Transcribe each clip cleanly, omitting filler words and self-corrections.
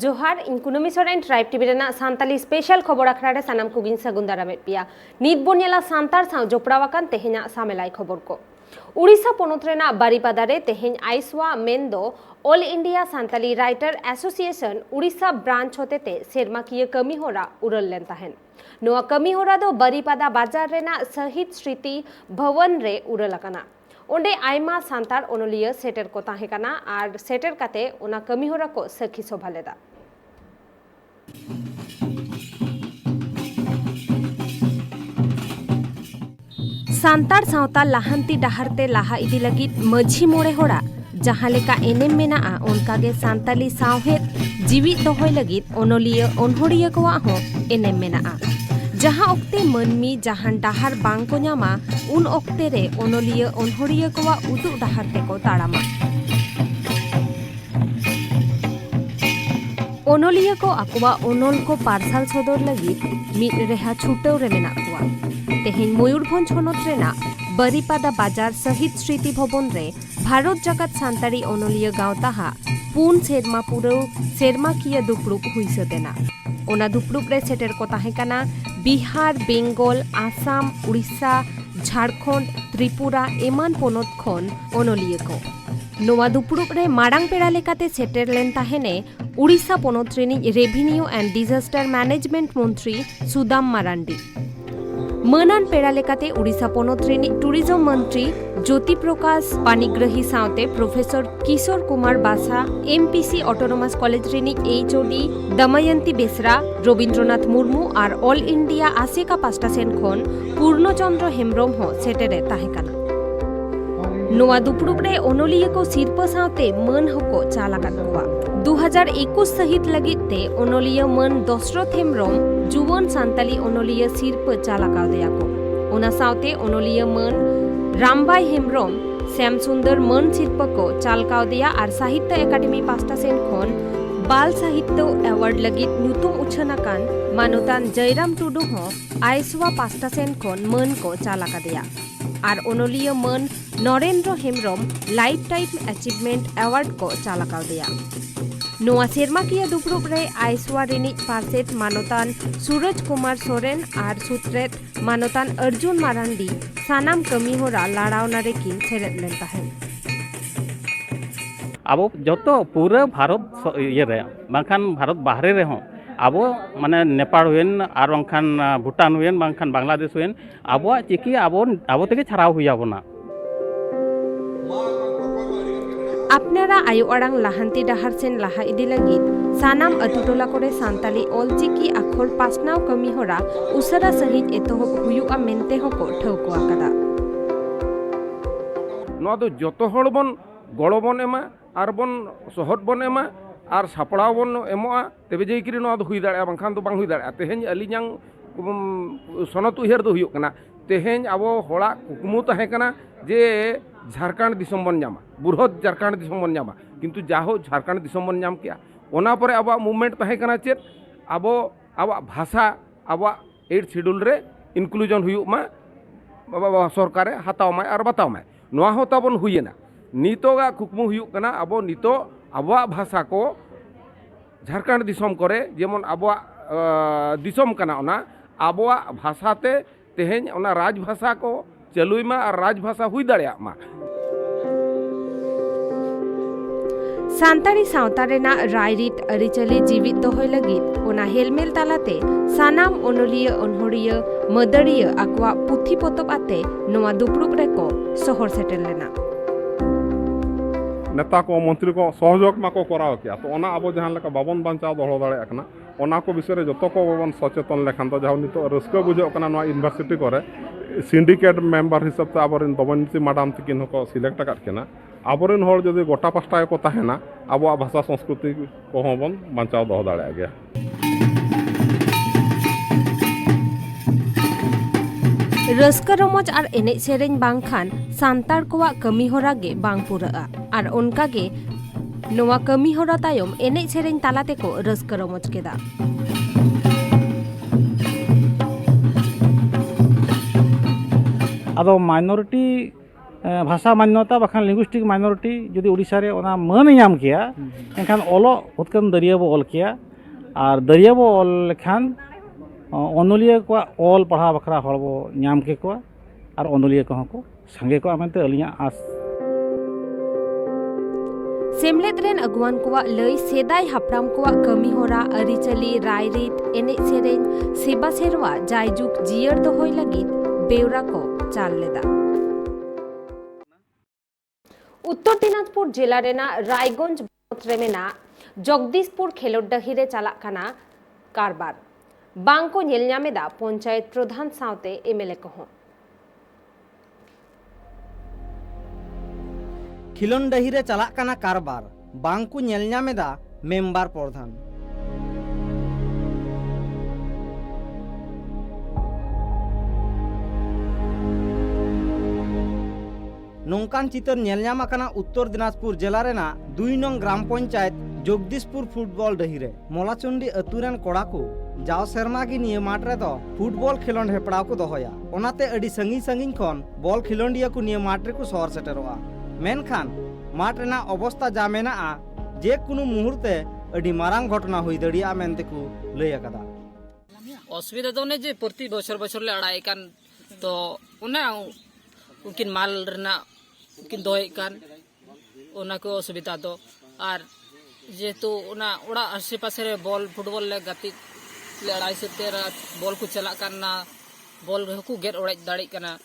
जोहार इन Kunumi Soren tribe TV रेना सान्ताली स्पेशल खबर आखड़ा रे सानाम कुगिन सगुन दारामेद पिया नीत बोनियाला सांतार साव जोपड़ावाकान तेहेना सामेलाई खबर को उड़ीसा पोनोत रेना बारीपादा रे तेहेन आइसवा मेन दो All India Santali Writer Association Odisha branch होतेते सेरमाकिया कमी होरा उरल लेन ताहेन नोआ कमी होरा दो बारीपादा बाजार रेना शहीद स्मृति भवन रे उरल अकाना ओंडे आयमा सांतार ओनोलिया सेटर को ताहेकाना आर सेटर काते ओना कमी होरा को सखी शोभा लेदा सांतार सावता लाहांती डाहरते लाहा इदी लगित मझी मोड़े होड़ा जहां लेका एनेम मेनाआ ओनकागे सांताली सावहेद जीवित दोहय लगित ओनोलिया ओनहोड़िया कोवा हो एनेम मेनाआ जहां ओक्ते मनमी जहां डाहर बांग को ᱧᱟᱢᱟ उन ओक्ते रे ओनोलिया ओनहोड़िया कोवा उदुग डाहर ते को ताड़ामा ओनोलिया को आकुवा ओनोल को पार्सल सदर लगित मिद रेहा छुटाव रे मेना कोवा तेहेन मयूरभंज होनत रेना बारीपादा बाजार शहीद स्मृति भवन रे भारत जगत सान्ताड़ी ओनोलिया गावताहा पुन सेरमा पुरव सेरमाकिया दुपड़ुब हुइसतेना ओना दुपड़ुब रे सेटर को ताहेकाना बिहार बेंगल आसाम उड़ीसा झारखंड त्रिपुरा एमान पोनोत खन ओनोलिया को नोआ दुपड़ुब रे माड़ांग पेड़ा लेकाते सेटर लेन ताहेने उड़ीसा पोनोत रेनी रेभिन्यू एंड डिजास्टर मैनेजमेंट मंत्री सुदाम मारांडी मनान पेड़ा लेकाते उड़ीसा पोनोत रेनी टूरिज्म मंत्री ज्योति प्रकाश पानिग्रही सावते प्रोफेसर किशोर कुमार बासा एमपीसी ऑटोनोमस कॉलेज रेनी एचओडी दमयंती बेसरा रवींद्रनाथ मुर्मू और ऑल इंडिया आसेका पास्टा सेन खन पूर्णचंद्र हेम्ब्रम हो सेटेरे ताहेकाना नोआ दुपड़ुब रे ओनोलिया को सिरपा सावते मन हको चालाकान कोवा 2021 सहित लगित ते ओनोलिया मन दशरथ हेम्ब्रम जुवन सान्ताली ओनोलिया सिरपा चालाकाव देया को ओना सावते ओनोलिया मन रामबाई हेम्ब्रम श्याम सुंदर मन सिरपा को चालकाव दिया और साहित्य एकाडेमी पास्टा सेन खन बाल साहित्य अवार्ड लगित नुतुम उछनाकान मानोतान जयराम टुडू हो आइसवा पास्टा सेन खन मन को चालाका दिया और ओनोलिया मन Narendra Hembram lifetime achievement award को चालाकाव दिया नोआ सेरमाकिया दुपड़ुब रे आइसवा रेनी पार्सेट मानोतान सूरज कुमार सोरेन और सुत्रेत मानोतान अर्जुन मारांडी सानाम कमी होरा लाड़ावना रे किन सेरेद लेन ताहेन अब जो पूरा भारत ये रे बांखान भारत बाहरे रे हो अब माने नेपाल हुएन और बांखान भूटान हुएन बांखान बांग्लादेश हुएन अब चिकी अब तेगे छाराव हुई आबोना आपनारा आयो अड़ांग लाहांती डाहर सेन लाहा इदी लगित सानाम अतुटोला कोरे सान्ताली ऑलचिकी आखर पासनाव कमी होरा उसरा सहित एतोहब हुयुआ मेनते हको ठौको आकादा नोआ दो जतो हड़ बन गड़ो बन एमा आर बन सहद बन एमा आर सापड़ाव बन एमोआ तबे जेकिरि नोआ दो हुई दाड़े बांखान दो बांग हुई दाड़े तेहेन अलिजां सनत उहेर दो हुयुग कना तेहेन आबो होड़ा कुकमु ताहे कना जे झारखंड दिसम बन नामा बुरहद झारखंड दिसम बन नामा किंतु जाहो झारखंड दिसम बन नाम किया ओना परे अब मूवमेंट ताहे कना चेत अब भाषा अब 8 शेड्यूल रे इनक्लूजन हुयुग मा बाबा सरकारे हाताव मा और बताव मा नोआ हो ताबन हुइना नितोगा कुकमु हुयुग कना अब नितो अब भाषा को झारखंड दिसम करे जेमन अब दिसम कना ओना अब भाषाते तेहेन ओना राजभाषा को चलुई मा और राजभाषा हुई दाड़िया मा सान्ताड़ी सावता रेना रायरित अरिचली जीवित दोहय लगित ओना हेलमेल तालाते सानाम ओनोलिया ओनहोड़िया मदड़िया आकवा पुथी पोतब आते नोआ दुपड़ुब रेको शहर सेटेल लेना नेता को मंत्री को सहयोग मा को कराव किया तो ओना अब जहां लेका बाबन बांचाव दोहो दाड़े कना ओना को विषय रे जतो को बाबन सचेतन लेखान तो जाव नितो रस्का बुझो कना नोआ यूनिवर्सिटी करे सिंडिकेट मेंबर हिसाब से आबरन दमयंती मैडम तकिन को सिलेक्ट आकाद केना आबरन हर जदि गोटा पास्टा को ताहेना आबो भाषा संस्कृति को बन बांचाव दोहो दाड़े गया रस्का रमज और एने सेरेñ बांखान सांतार कोवा कमी होरा गे बांग पुराआ और उनका गे नोआ कमी होरा तायम एने सेरेñ तालाते को रस्का रमज केदा आदो माइनॉरिटी भाषा मान्यता बाखान लिंगुइस्टिक माइनॉरिटी जुदी उड़ीसा रे ओना मान नाम किया एनखान ओलो उतकन दरिया बो ऑल किया और दरिया बो ऑल लेखान अनलिया को ऑल पढ़ा बखरा हड़ बो नाम के को और अनलिया को को संगे को आमते अलिया आस सेमलेद रेन अगुवान कोवा लई सेदाय हापराम कोवा कमी होरा अरिचली रायरीत एने सेरेन सेबा सेरवा जायजुग जियर दोहय लगित बेवरा को चाल लेदा। उत्तर दिनाजपुर जिला रेना रायगंज रेमेना जगदीशपुर खेलोड डहिरे चाला खाना कारबार बांको नेलन्यामेदा पंचायत प्रधान सावते एमएलए कहो खिलोन डहिरे चलाक काना कारबार बांकु नेलन्यामेदा मेम्बर प्रधान नौकान चितर नेलन्याम आकाना उत्तर दिनाजपुर जिला रेना 2 नंग ग्राम पंचायत जगदीशपुर फुटबॉल डहिरे मोलाचुंडी अतुरेन कोड़ा को जाव सेरमा की निये माठ रे दो फुटबॉल खिलोंड हेपड़ाव को दोहया ओनाते अडी संगी संगी खन बॉल खिलोंडिया को निये माठ रे को सहर सेटेरोआ मेनखान माठ रेना अवस्था जा मेनाआ जे कुनु मुहूर्ते अडी मारांग घटना हुई दड़िया मेनते को लय अकदा असुविधा तो जे प्रति बछर बछर ले अड़ाई कान तो उना उनकिन माल रेना उनकिन दोय कान उना को असुविधा तो और जेहेतु उना उड़ा आसे पासे रे बॉल फुटबॉल ले गाती ले अड़ाई से तेरा बॉल को चला करना बॉल को गेट उड़ाई दाड़ी करना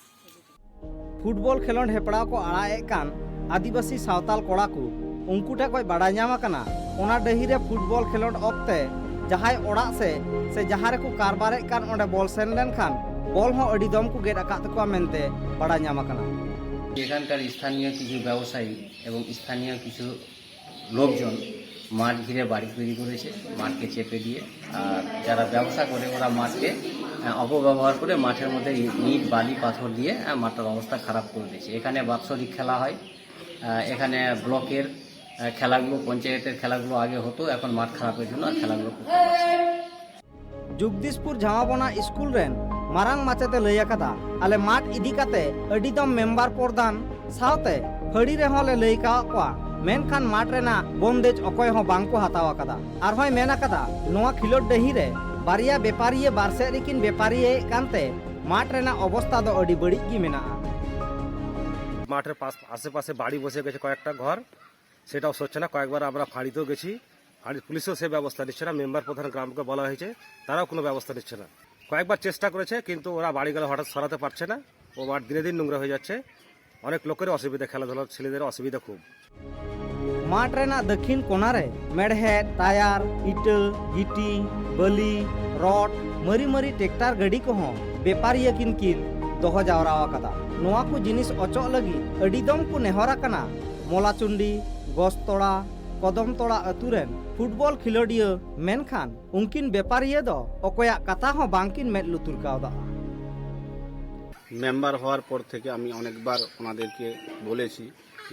फुटबॉल खेलोंड हेपड़ाव को अड़ाए कान आदिवासी सावताल कोड़ा को उनकू ठे कोई बड़ा नामा कना ओना डही रे फुटबॉल खेलोंड ऑक्ते जहाय ओड़ा से जहां रे को कारबारे कान ओंडे बॉल सेन लेन खान बॉल हो अडी दम को गेट अकात को मेनते बड़ा नामा कना এখানকার স্থানীয় কিছু ব্যবসায়ী এবং স্থানীয় কিছু লোকজন মাঠ ঘিরে বাড়ি তৈরি করেছে মাঠকে চেপে দিয়ে আর যারা ব্যবসা করে ওরা মাঠকে অপব্যবহার করে মাঠের মধ্যে ইট বালি পাথর দিয়ে মাঠের অবস্থা খারাপ করে দিয়েছে এখানে বাৎসরিক খেলা হয় এখানে ব্লকের খেলাগুলো পঞ্চায়েতের খেলাগুলো আগে হতো এখন মাঠ খারাপের জন্য আর খেলাগুলো जगदीशपुर झामाबोना स्कूल रेन मारांग माचेते लय अकदा आले माठ इदी काते अडी दम मेम्बर प्रधान सावते फड़ी रे होले लय का कोआ मेनखान माठ रेना बंदेज अकय हो बांको हताव अकदा आर होय मेन अकदा नोआ खिलोड डही रे बारिया व्यापारीये बारसे रिकिन व्यापारीये कानते माठ रेना अवस्था दो अडी बड़ी गी मेना মাঠের পাশ আশেপাশে বাড়ি বসে গেছে কয়েকটা ঘর সেটাও হচ্ছে না কয়েকবার আমরা ফাঁড়িতেও গেছি আর পুলিশও সে ব্যবস্থা নিচ্ছে না মেম্বার প্রধান গ্রামকে বলা হয়েছে তারাও কোনো ব্যবস্থা নিচ্ছে না কয়েকবার চেষ্টা করেছে কিন্তু ওরা বাড়িগুলো হঠাৎ সরাতে পারছে না ও মাঠ দিনে দিন নোংরা হয়ে যাচ্ছে অনেক লোকের অসুবিধা খেলাধুলার ছেলেদের অসুবিধা খুব माठ रेना दक्षिण कोनारे मेड़हेद टायर इट गिटी बली रड मरी मरी ट्रेक्टर गाड़ी को व्यापारी किन किन दोह जावरा कदा नोआ को जिनिस अचो लगी अडीदम को नेहरा कना मोलाचुंडी गस्तोड़ा कदम तोड़ा अतुरेन फुटबॉल खिलोडिया मेनखान उनकिन व्यापारी दो अकया कथा हो बांकिन मेद लुतुर कावदा মেম্বার হওয়ার পর থেকে আমি অনেকবার ওনাদেরকে বলেছি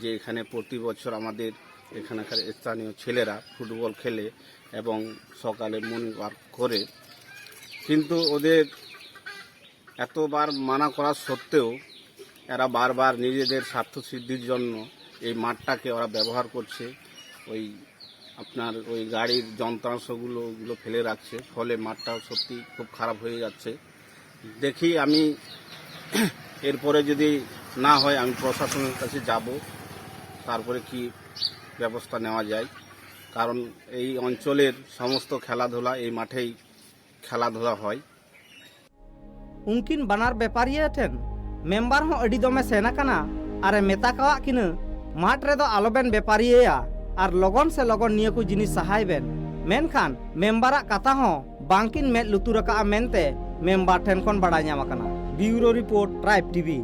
যে এখানে প্রতি বছর আমাদের এখানকার স্থানীয় ছেলেরা ফুটবল খেলে এবং সকালে মর্নিং ওয়াক করে কিন্তু ওদের এতবার মানা করা সত্ত্বেও এরা বারবার নিজেদের স্বার্থ সিদ্ধির জন্য এই মাঠটাকে ওরা ব্যবহার করছে ওই আপনার ওই গাড়ির যন্ত্রাংশগুলো ফেলে রাখছে ফলে মাঠটা সত্যি খুব খারাপ হয়ে যাচ্ছে দেখি আমি এরপরে যদি না হয় আমি প্রশাসনের কাছে যাব তারপরে কি ব্যবস্থা নেওয়া যায় কারণ এই অঞ্চলের সমস্ত খেলাধুলা এই মাঠেই খেলাধুলা হয় उनकिन बनार व्यापारी ठेन मेम्बर हो अडी दमे सेना कना अरे मेता कवा किन माठ रे दो आलोबेन व्यापारी और लगन से लगन निया को जिनिस सहाय बेन मेनखान मेम्बरा कथा हो बांकिन मेद लुतुर का मेनते मेम्बर ठेन खन बड़ा ᱧᱟᱢ ᱟᱠᱟᱱᱟ ब्यूरो रिपोर्ट ट्राइब टीवी।